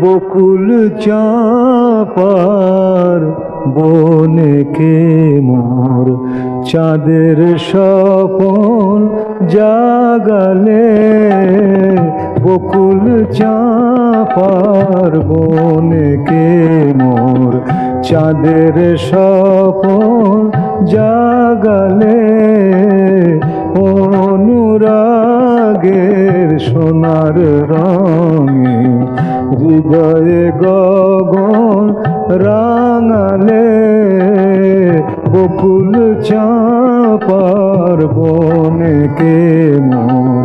বকুল চাঁপার বনে কে মোর চাঁদের স্বপন জাগালে। বকুল চাঁপার বনে কে মোর চাঁদের স্বপন জাগালে। অনুরাগের সোনার রঙে হৃদয়ে গগন রাঙালে। বকুল চাঁপার বনে কে মোর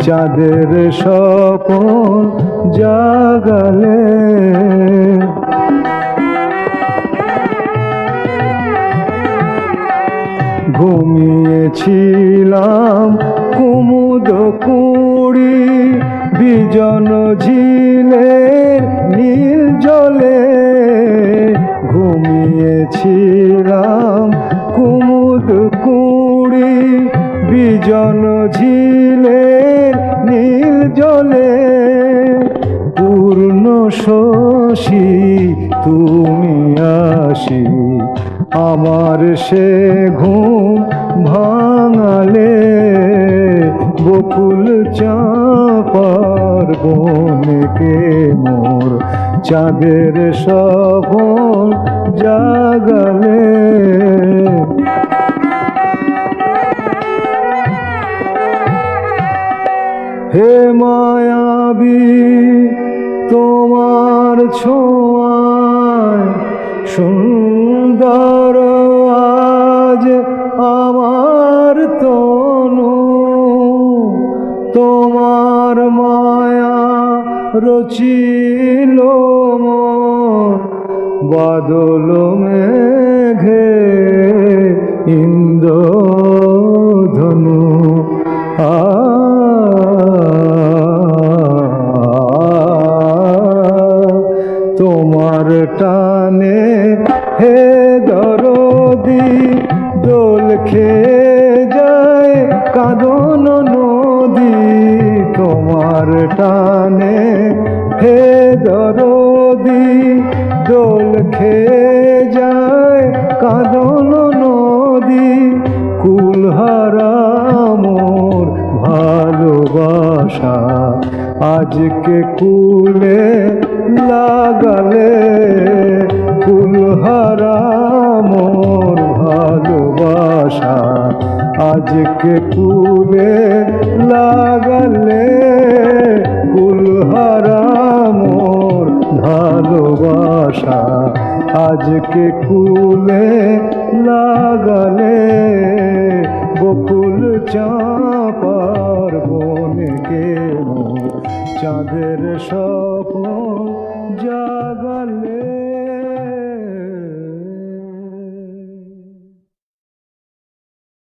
চাঁদের স্বপন জাগালে। ঘুমিয়েছিলাম কুমুদ কুড়ি বিজন ঝিলের নীল জলে। ঘুমিয়েছিলাম কুমুদ কুড়ি বিজন ঝিলের নীল জলে। পূর্ণ শশী তুমি আসি আমার সে ঘুম ভাঙালে। বকুল চাঁপার বনে কে মোর চাঁদের স্বপন জাগালে। হে মায়াবী তোমার ছোঁয়ায় সুন্দর আজ আমার তনু। তোমার মায়া রচিল মন বাদল মেঘে ইন্দ্রধনু। তোমার টানে হে দরদি দোল খেয়ে যায় কাঁদন নদী। তোমার টানে হে দরদি দোল খেয়ে যায় কাঁদন নদী। কুলহারা মোর ভালোবাসা আজকে কুলে লাগালে। কুলহারা মোর ভালোবাসা আজকে কুলে লাগালে। কুলহারা মোর ভালোবাসা আজকে কুলে লাগালে। বকুল চাঁপার বনে কে মোর চাঁদের সব